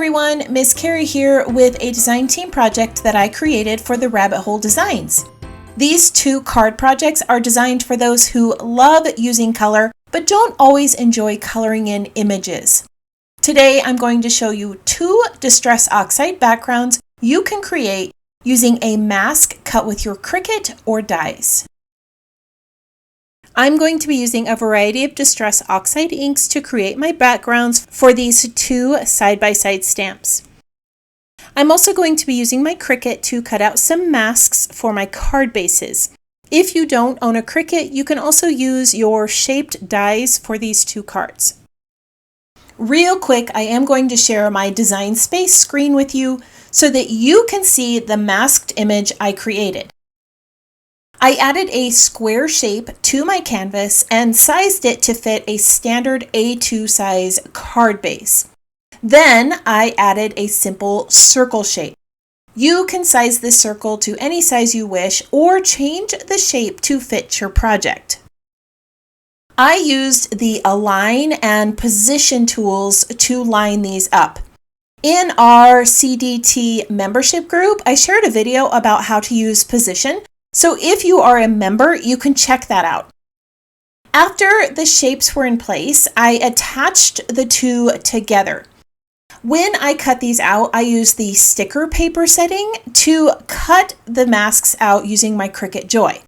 everyone, Miss Carrie here with a design team project that I created for the Rabbit Hole Designs. These two card projects are designed for those who love using color but don't always enjoy coloring in images. Today I'm going to show you two Distress Oxide backgrounds you can create using a mask cut with your Cricut or dies. I'm going to be using a variety of Distress Oxide inks to create my backgrounds for these two side-by-side stamps. I'm also going to be using my Cricut to cut out some masks for my card bases. If you don't own a Cricut, you can also use your shaped dies for these two cards. Real quick, I am going to share my Design Space screen with you so that you can see the masked image I created. I added a square shape to my canvas and sized it to fit a standard A2 size card base. Then I added a simple circle shape. You can size this circle to any size you wish or change the shape to fit your project. I used the Align and Position tools to line these up. In our CDT membership group, I shared a video about how to use Position. So if you are a member, you can check that out. After the shapes were in place, I attached the two together. When I cut these out, I used the sticker paper setting to cut the masks out using my Cricut Joy.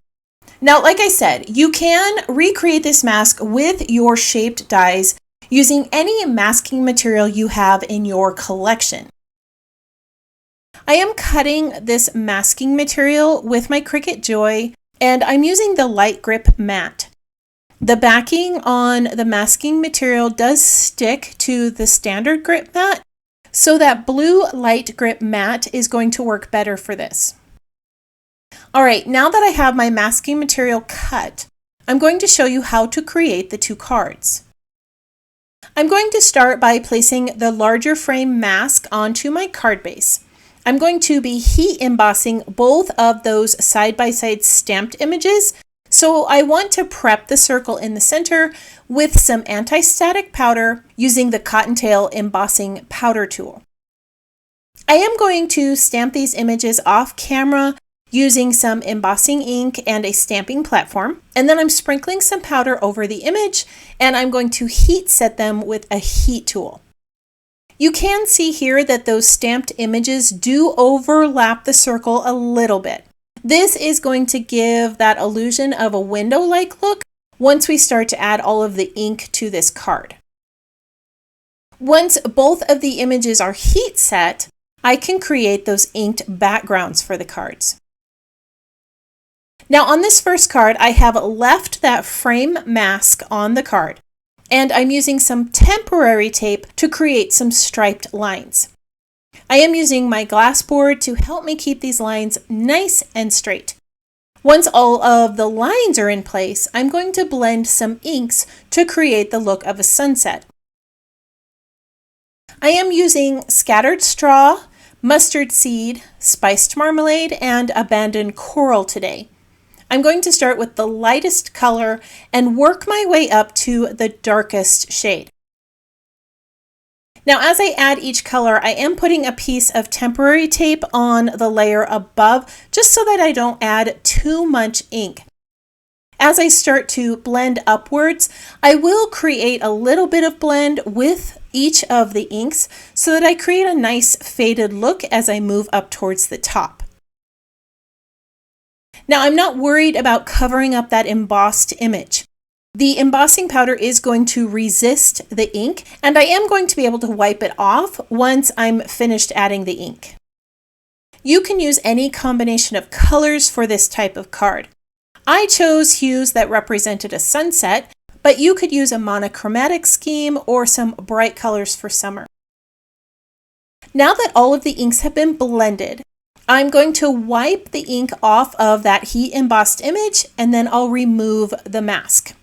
Now, like I said, you can recreate this mask with your shaped dies using any masking material you have in your collection. I am cutting this masking material with my Cricut Joy, and I'm using the light grip mat. The backing on the masking material does stick to the standard grip mat, so that blue light grip mat is going to work better for this. All right, now that I have my masking material cut, I'm going to show you how to create the two cards. I'm going to start by placing the larger frame mask onto my card base. I'm going to be heat embossing both of those side-by-side stamped images, so I want to prep the circle in the center with some anti-static powder using the Cottontail embossing powder tool. I am going to stamp these images off camera using some embossing ink and a stamping platform, and then I'm sprinkling some powder over the image, and I'm going to heat set them with a heat tool. You can see here that those stamped images do overlap the circle a little bit. This is going to give that illusion of a window-like look once we start to add all of the ink to this card. Once both of the images are heat set, I can create those inked backgrounds for the cards. Now on this first card, I have left that frame mask on the card, and I'm using some temporary tape to create some striped lines. I am using my glass board to help me keep these lines nice and straight. Once all of the lines are in place, I'm going to blend some inks to create the look of a sunset. I am using scattered straw, mustard seed, spiced marmalade, and abandoned coral today. I'm going to start with the lightest color and work my way up to the darkest shade. Now, as I add each color, I am putting a piece of temporary tape on the layer above, just so that I don't add too much ink. As I start to blend upwards, I will create a little bit of blend with each of the inks so that I create a nice faded look as I move up towards the top. Now, I'm not worried about covering up that embossed image. The embossing powder is going to resist the ink, and I am going to be able to wipe it off once I'm finished adding the ink. You can use any combination of colors for this type of card. I chose hues that represented a sunset, but you could use a monochromatic scheme or some bright colors for summer. Now that all of the inks have been blended, I'm going to wipe the ink off of that heat embossed image, and then I'll remove the mask.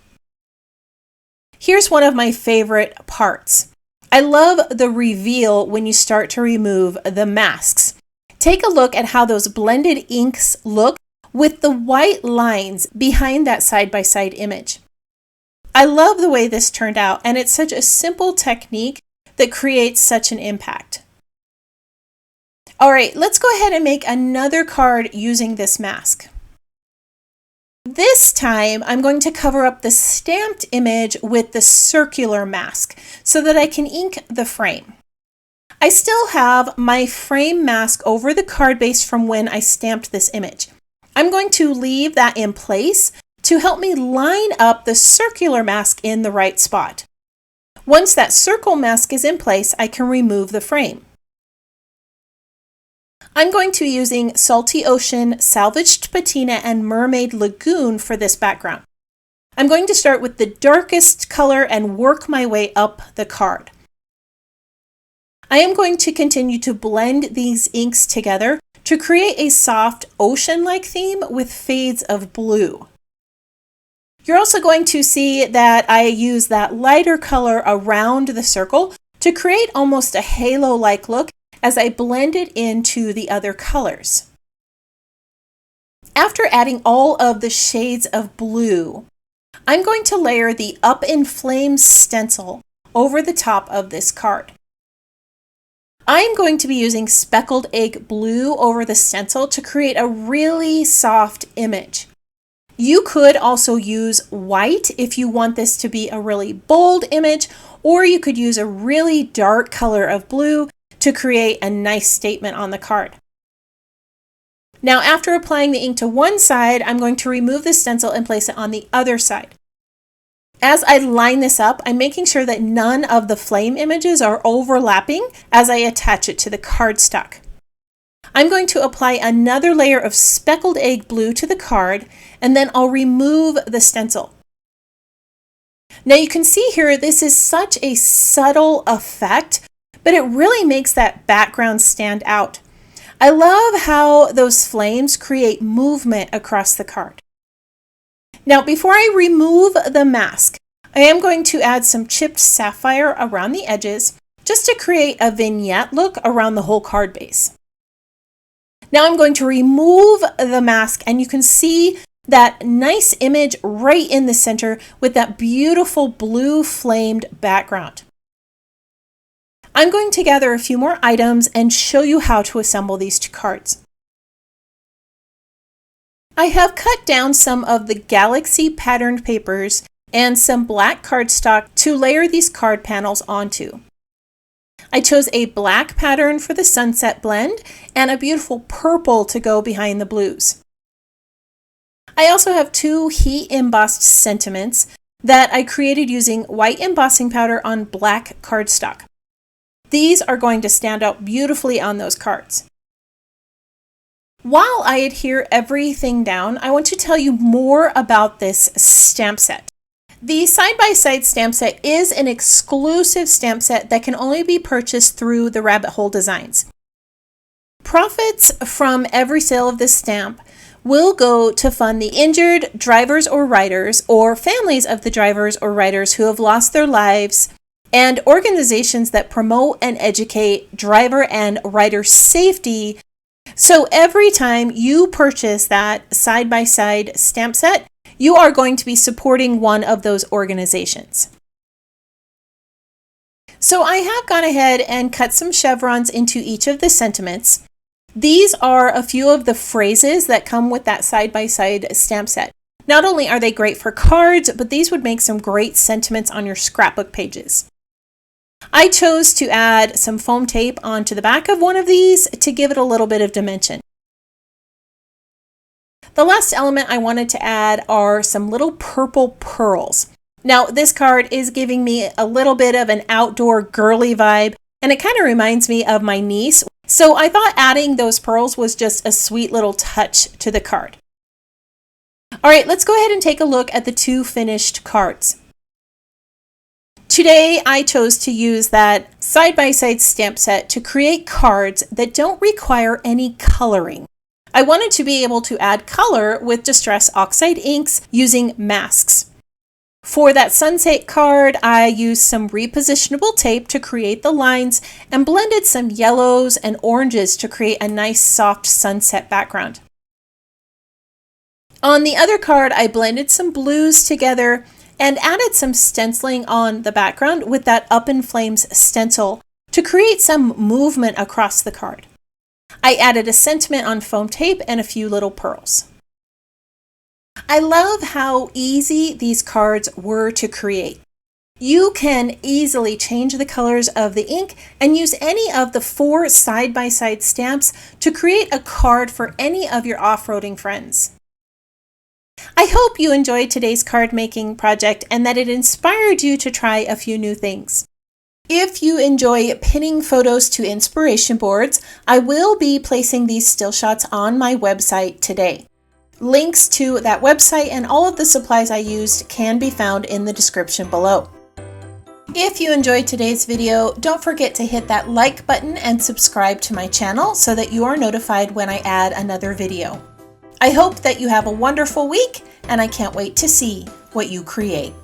Here's one of my favorite parts. I love the reveal when you start to remove the masks. Take a look at how those blended inks look with the white lines behind that side-by-side image. I love the way this turned out, and it's such a simple technique that creates such an impact. All right, let's go ahead and make another card using this mask. This time, I'm going to cover up the stamped image with the circular mask so that I can ink the frame. I still have my frame mask over the card base from when I stamped this image. I'm going to leave that in place to help me line up the circular mask in the right spot. Once that circle mask is in place, I can remove the frame. I'm going to be using Salty Ocean, Salvaged Patina, and Mermaid Lagoon for this background. I'm going to start with the darkest color and work my way up the card. I am going to continue to blend these inks together to create a soft ocean-like theme with fades of blue. You're also going to see that I use that lighter color around the circle to create almost a halo-like look as I blend it into the other colors. After adding all of the shades of blue, I'm going to layer the Up in Flames stencil over the top of this card. I'm going to be using Speckled Egg Blue over the stencil to create a really soft image. You could also use white if you want this to be a really bold image, or you could use a really dark color of blue to create a nice statement on the card. Now, after applying the ink to one side, I'm going to remove the stencil and place it on the other side. As I line this up, I'm making sure that none of the flame images are overlapping as I attach it to the cardstock. I'm going to apply another layer of Speckled Egg Blue to the card, and then I'll remove the stencil. Now you can see here, this is such a subtle effect, but it really makes that background stand out. I love how those flames create movement across the card. Now, before I remove the mask, I am going to add some chipped sapphire around the edges just to create a vignette look around the whole card base. Now I'm going to remove the mask, and you can see that nice image right in the center with that beautiful blue flamed background. I'm going to gather a few more items and show you how to assemble these two cards. I have cut down some of the Galaxy patterned papers and some black cardstock to layer these card panels onto. I chose a black pattern for the sunset blend and a beautiful purple to go behind the blues. I also have two heat embossed sentiments that I created using white embossing powder on black cardstock. These are going to stand out beautifully on those cards. While I adhere everything down, I want to tell you more about this stamp set. The side-by-side stamp set is an exclusive stamp set that can only be purchased through the Rabbit Hole Designs. Profits from every sale of this stamp will go to fund the injured drivers or riders, or families of the drivers or riders who have lost their lives, and organizations that promote and educate driver and rider safety. So every time you purchase that side-by-side stamp set, you are going to be supporting one of those organizations. So I have gone ahead and cut some chevrons into each of the sentiments. These are a few of the phrases that come with that side-by-side stamp set. Not only are they great for cards, but these would make some great sentiments on your scrapbook pages. I chose to add some foam tape onto the back of one of these to give it a little bit of dimension. The last element I wanted to add are some little purple pearls. Now, this card is giving me a little bit of an outdoor girly vibe, and it kind of reminds me of my niece. So I thought adding those pearls was just a sweet little touch to the card. All right, let's go ahead and take a look at the two finished cards. Today, I chose to use that side-by-side stamp set to create cards that don't require any coloring. I wanted to be able to add color with Distress Oxide inks using masks. For that sunset card, I used some repositionable tape to create the lines and blended some yellows and oranges to create a nice soft sunset background. On the other card, I blended some blues together and added some stenciling on the background with that Up in Flames stencil to create some movement across the card. I added a sentiment on foam tape and a few little pearls. I love how easy these cards were to create. You can easily change the colors of the ink and use any of the 4 side-by-side stamps to create a card for any of your off-roading friends. I hope you enjoyed today's card making project and that it inspired you to try a few new things. If you enjoy pinning photos to inspiration boards, I will be placing these still shots on my website today. Links to that website and all of the supplies I used can be found in the description below. If you enjoyed today's video, don't forget to hit that like button and subscribe to my channel so that you are notified when I add another video. I hope that you have a wonderful week, and I can't wait to see what you create.